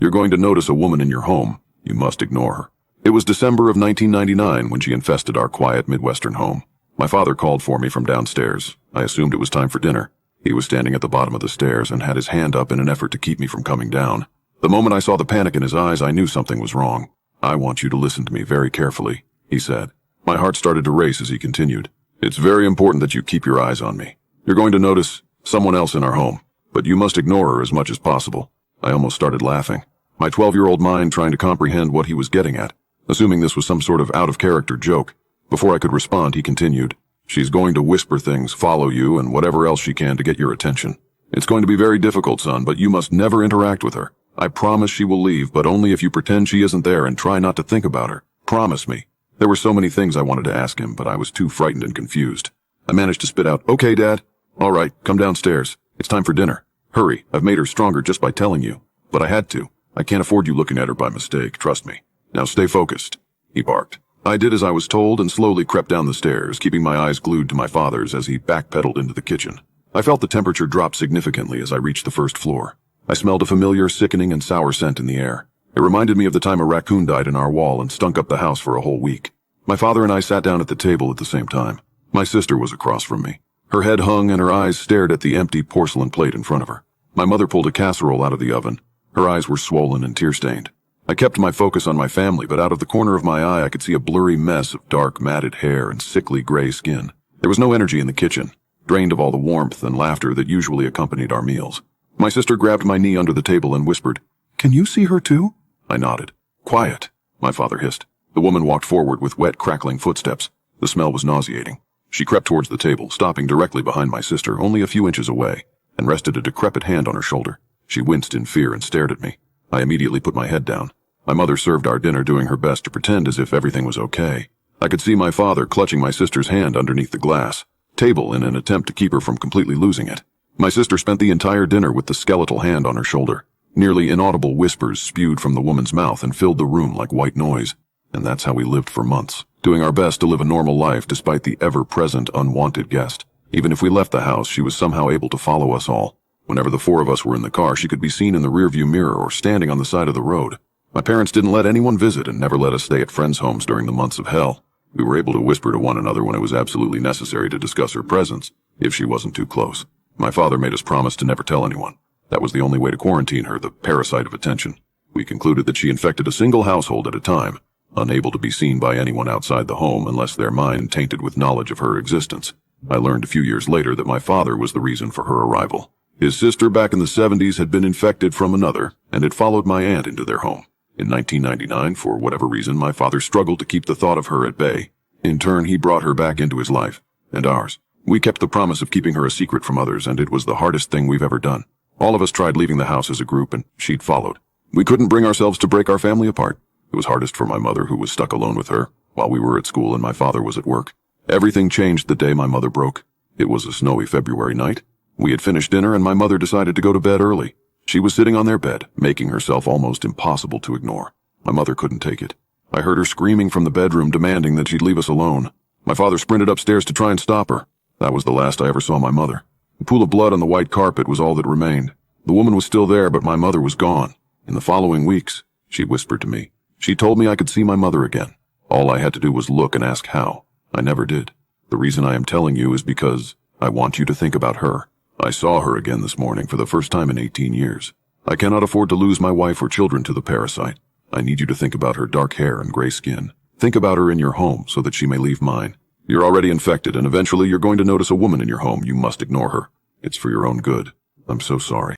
You're going to notice a woman in your home. You must ignore her. It was December of 1999 when she infested our quiet Midwestern home. My father called for me from downstairs. I assumed it was time for dinner. He was standing at the bottom of the stairs and had his hand up in an effort to keep me from coming down. The moment I saw the panic in his eyes, I knew something was wrong. "I want you to listen to me very carefully," he said. My heart started to race as he continued. "It's very important that you keep your eyes on me. You're going to notice someone else in our home, but you must ignore her as much as possible." I almost started laughing, my 12-year-old mind trying to comprehend what he was getting at, assuming this was some sort of out-of-character joke. Before I could respond, he continued, "She's going to whisper things, follow you, and whatever else she can to get your attention. It's going to be very difficult, son, but you must never interact with her. I promise she will leave, but only if you pretend she isn't there and try not to think about her. Promise me." There were so many things I wanted to ask him, but I was too frightened and confused. I managed to spit out, "Okay, Dad. All right, come downstairs. It's time for dinner. Hurry, I've made her stronger just by telling you. But I had to. I can't afford you looking at her by mistake, trust me. Now stay focused," he barked. I did as I was told and slowly crept down the stairs, keeping my eyes glued to my father's as he backpedaled into the kitchen. I felt the temperature drop significantly as I reached the first floor. I smelled a familiar, sickening and sour scent in the air. It reminded me of the time a raccoon died in our wall and stunk up the house for a whole week. My father and I sat down at the table at the same time. My sister was across from me. Her head hung and her eyes stared at the empty porcelain plate in front of her. My mother pulled a casserole out of the oven. Her eyes were swollen and tear-stained. I kept my focus on my family, but out of the corner of my eye I could see a blurry mess of dark, matted hair and sickly gray skin. There was no energy in the kitchen, drained of all the warmth and laughter that usually accompanied our meals. My sister grabbed my knee under the table and whispered, "Can you see her too?" I nodded. "Quiet," my father hissed. The woman walked forward with wet, crackling footsteps. The smell was nauseating. She crept towards the table, stopping directly behind my sister, only a few inches away, and rested a decrepit hand on her shoulder. She winced in fear and stared at me. I immediately put my head down. My mother served our dinner, doing her best to pretend as if everything was okay. I could see my father clutching my sister's hand underneath the glass table in an attempt to keep her from completely losing it. My sister spent the entire dinner with the skeletal hand on her shoulder. Nearly inaudible whispers spewed from the woman's mouth and filled the room like white noise. And that's how we lived for months, doing our best to live a normal life despite the ever-present unwanted guest. Even if we left the house, she was somehow able to follow us all. Whenever the four of us were in the car, she could be seen in the rearview mirror or standing on the side of the road. My parents didn't let anyone visit and never let us stay at friends' homes during the months of hell. We were able to whisper to one another when it was absolutely necessary to discuss her presence, if she wasn't too close. My father made us promise to never tell anyone. That was the only way to quarantine her, the parasite of attention. We concluded that she infected a single household at a time, unable to be seen by anyone outside the home unless their mind tainted with knowledge of her existence. I learned a few years later that my father was the reason for her arrival. His sister back in the 70s had been infected from another and had followed my aunt into their home. In 1999, for whatever reason, my father struggled to keep the thought of her at bay. In turn, he brought her back into his life, and ours. We kept the promise of keeping her a secret from others, and it was the hardest thing we've ever done. All of us tried leaving the house as a group, and she'd followed. We couldn't bring ourselves to break our family apart. It was hardest for my mother, who was stuck alone with her, while we were at school and my father was at work. Everything changed the day my mother broke. It was a snowy February night. We had finished dinner, and my mother decided to go to bed early. She was sitting on their bed, making herself almost impossible to ignore. My mother couldn't take it. I heard her screaming from the bedroom, demanding that she'd leave us alone. My father sprinted upstairs to try and stop her. That was the last I ever saw my mother. The pool of blood on the white carpet was all that remained. The woman was still there, but my mother was gone. In the following weeks, she whispered to me. She told me I could see my mother again. All I had to do was look and ask how. I never did. The reason I am telling you is because I want you to think about her. I saw her again this morning for the first time in 18 years. I cannot afford to lose my wife or children to the parasite. I need you to think about her dark hair and gray skin. Think about her in your home so that she may leave mine. You're already infected, and eventually you're going to notice a woman in your home. You must ignore her. It's for your own good. I'm so sorry.